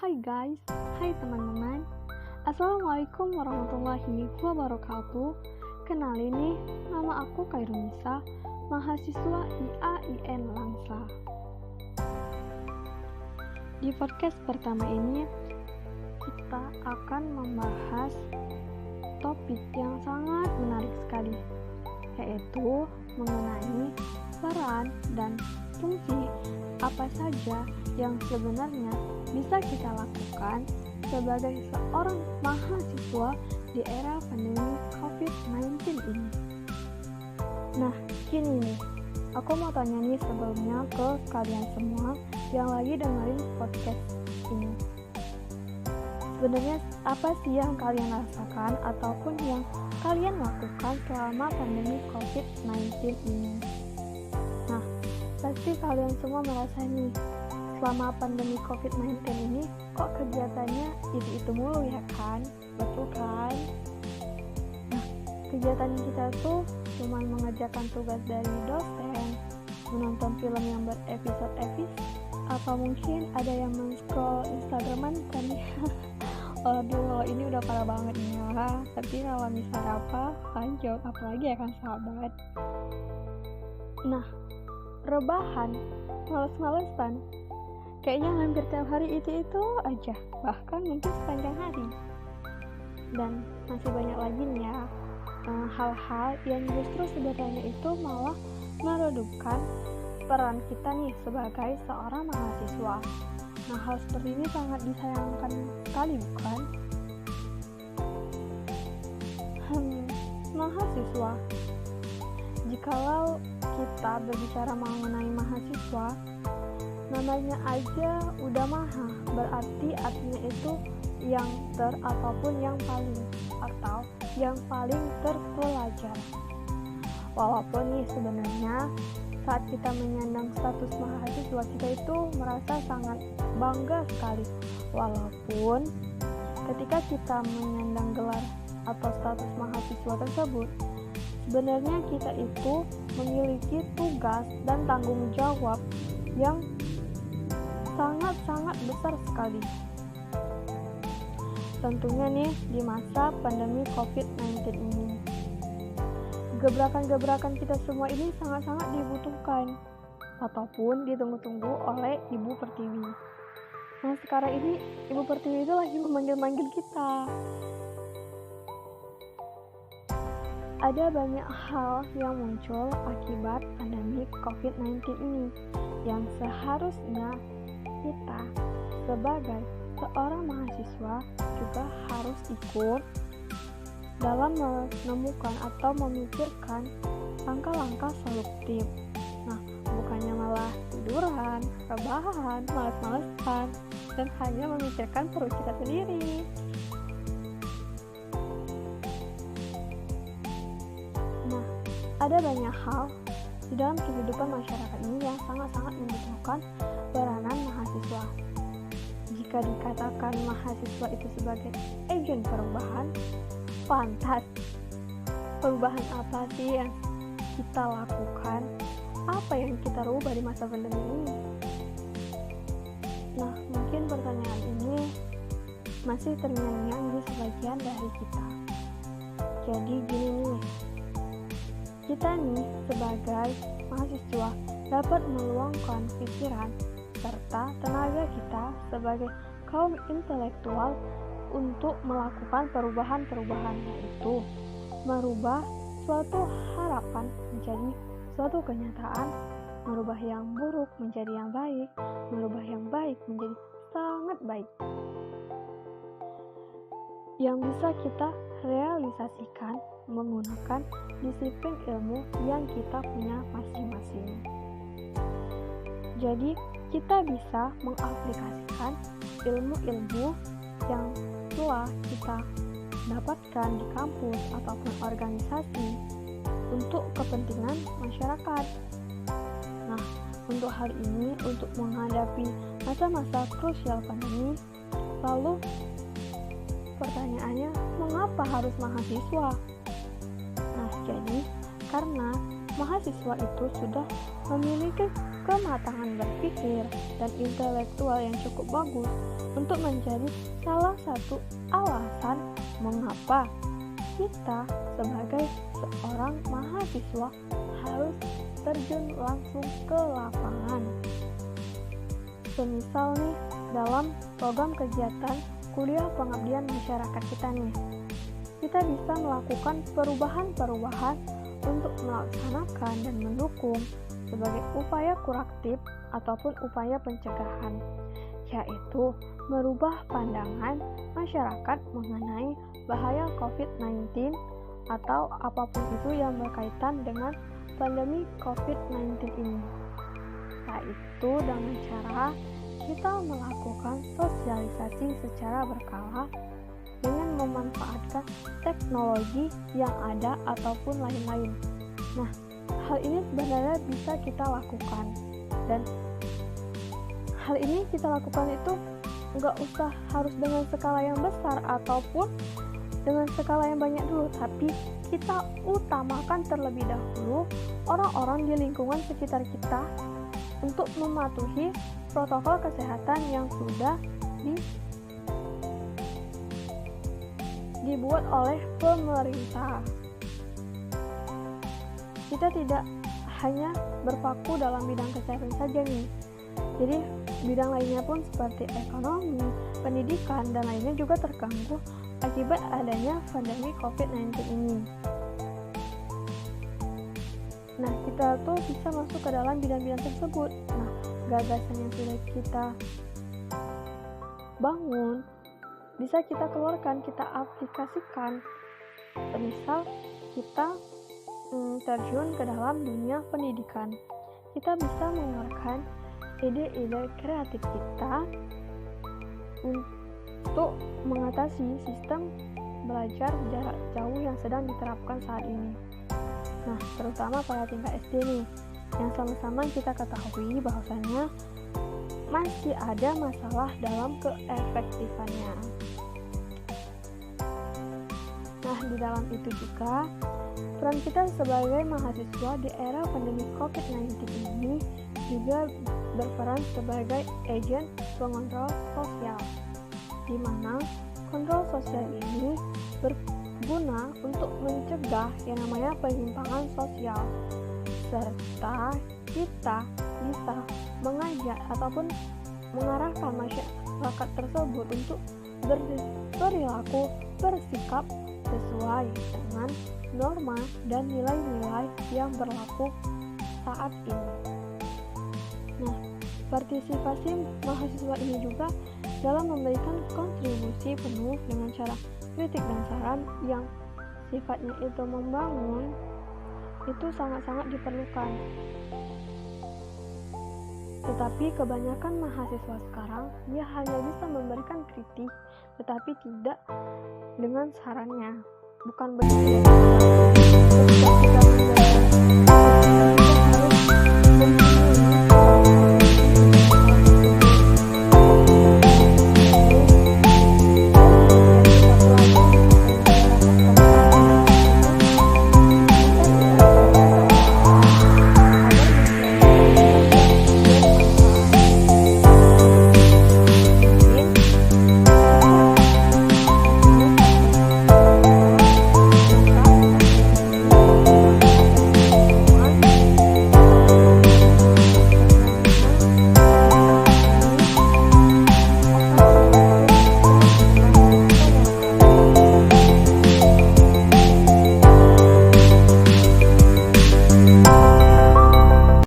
Hai guys, hai teman-teman. Assalamualaikum warahmatullahi wabarakatuh. Kenalin nih, nama aku Kairunisa, mahasiswa IAIN Langsa. Di podcast pertama ini, kita akan membahas topik yang sangat menarik sekali, yaitu mengenai peran dan fungsi apa saja yang sebenarnya bisa kita lakukan sebagai seorang mahasiswa di era pandemi COVID-19 ini. Nah, gini nih, aku mau tanya nih sebelumnya ke kalian semua yang lagi dengerin podcast ini. Sebenarnya apa sih yang kalian rasakan ataupun yang kalian lakukan selama pandemi COVID-19 ini? Nah, pasti kalian semua merasa nih, selama pandemi COVID-19 ini kok kegiatannya itu mulu ya kan? Betul kan? Nah, kegiatan kita tuh cuma mengerjakan tugas dari dosen, menonton film yang berepisode-episode, atau mungkin ada yang men-scroll Instagraman kan ya. Aduh, ini udah parah banget nih ya. Tapi kalau misalnya lanjut, apalagi ya kan sahabat. Nah, rebahan, males-malesan, kayaknya hampir tiap hari itu aja, bahkan mungkin sepanjang hari. Dan masih banyak lagi nih ya, hal-hal yang justru sebenarnya itu malah meredupkan peran kita nih sebagai seorang mahasiswa. Nah, hal seperti ini sangat disayangkan sekali, bukan? Mahasiswa, jikalau kita berbicara mengenai mahasiswa, namanya aja udah maha, berarti artinya itu yang ataupun yang paling, atau yang paling terpelajar. Walaupun nih sebenarnya saat kita menyandang status mahasiswa, kita itu merasa sangat bangga sekali. Walaupun ketika kita menyandang gelar atau status mahasiswa tersebut, sebenarnya kita itu memiliki tugas dan tanggung jawab yang sangat-sangat besar sekali. Tentunya nih di masa pandemi COVID-19 ini, gebrakan-gebrakan kita semua ini sangat-sangat dibutuhkan ataupun ditunggu-tunggu oleh Ibu Pertiwi. Nah, sekarang ini Ibu Pertiwi itu lagi memanggil-manggil kita. Ada banyak hal yang muncul akibat pandemi COVID-19 ini yang seharusnya kita sebagai seorang mahasiswa juga harus ikut dalam menemukan atau memikirkan langkah-langkah solutif. Nah, bukannya malah tiduran, rebahan, malas-malesan, dan hanya memikirkan perut kita sendiri. Nah, ada banyak hal di dalam kehidupan masyarakat ini yang sangat-sangat membutuhkan peranan mahasiswa. Jika dikatakan mahasiswa itu sebagai agen perubahan, pantas. Perubahan apa sih yang kita lakukan? Apa yang kita rubah di masa pandemi ini? Nah, mungkin pertanyaan ini masih terngiang-ngiang di sebagian dari kita. Jadi gini nih, kita nih sebagai mahasiswa dapat meluangkan pikiran serta tenaga kita sebagai kaum intelektual untuk melakukan perubahan-perubahan, yaitu merubah suatu harapan menjadi suatu kenyataan, merubah yang buruk menjadi yang baik, merubah yang baik menjadi sangat baik, yang bisa kita realisasikan menggunakan disiplin ilmu yang kita punya masing-masing. Jadi, kita bisa mengaplikasikan ilmu-ilmu yang telah kita dapatkan di kampus ataupun organisasi untuk kepentingan masyarakat. Nah, untuk hal ini, untuk menghadapi masa-masa krusial pandemi, lalu pertanyaannya, mengapa harus mahasiswa? Nah, jadi karena mahasiswa itu sudah memiliki kematangan berpikir, dan intelektual yang cukup bagus untuk menjadi salah satu alasan mengapa kita sebagai seorang mahasiswa harus terjun langsung ke lapangan. Semisal nih dalam program kegiatan kuliah pengabdian masyarakat kita nih, kita bisa melakukan perubahan-perubahan untuk melaksanakan dan mendukung sebagai upaya kuratif ataupun upaya pencegahan, yaitu merubah pandangan masyarakat mengenai bahaya COVID-19 atau apapun itu yang berkaitan dengan pandemi COVID-19 ini, yaitu dengan cara kita melakukan sosialisasi secara berkala dengan memanfaatkan teknologi yang ada ataupun lain-lain. Nah, hal ini sebenarnya bisa kita lakukan, dan hal ini kita lakukan itu nggak usah harus dengan skala yang besar ataupun dengan skala yang banyak dulu, tapi kita utamakan terlebih dahulu orang-orang di lingkungan sekitar kita untuk mematuhi protokol kesehatan yang sudah dibuat oleh pemerintah. Kita tidak hanya berpaku dalam bidang kesehatan saja nih, jadi bidang lainnya pun seperti ekonomi, pendidikan, dan lainnya juga terganggu akibat adanya pandemi COVID-19 ini. Nah, kita tuh bisa masuk ke dalam bidang-bidang tersebut. Nah, gagasan yang sudah kita bangun bisa kita keluarkan, kita aplikasikan. Misal kita terjun ke dalam dunia pendidikan, kita bisa mengeluarkan ide-ide kreatif kita untuk mengatasi sistem belajar jarak jauh yang sedang diterapkan saat ini. Nah, terutama pada tingkat SD nih, yang sama-sama kita ketahui bahwasannya masih ada masalah dalam keefektifannya. Nah, di dalam itu juga peran kita sebagai mahasiswa di era pandemi COVID-19 ini juga berperan sebagai agen pengontrol sosial, di mana kontrol sosial ini berguna untuk mencegah yang namanya penyimpangan sosial, serta kita bisa mengajak ataupun mengarahkan masyarakat tersebut untuk berperilaku, bersikap sesuai dengan norma dan nilai-nilai yang berlaku saat ini. Nah, partisipasi mahasiswa ini juga dalam memberikan kontribusi penuh dengan cara kritik dan saran yang sifatnya itu membangun, itu sangat-sangat diperlukan. Tetapi kebanyakan mahasiswa sekarang, dia hanya bisa memberikan kritik, tetapi tidak dengan sarannya. Bukan begitu ya.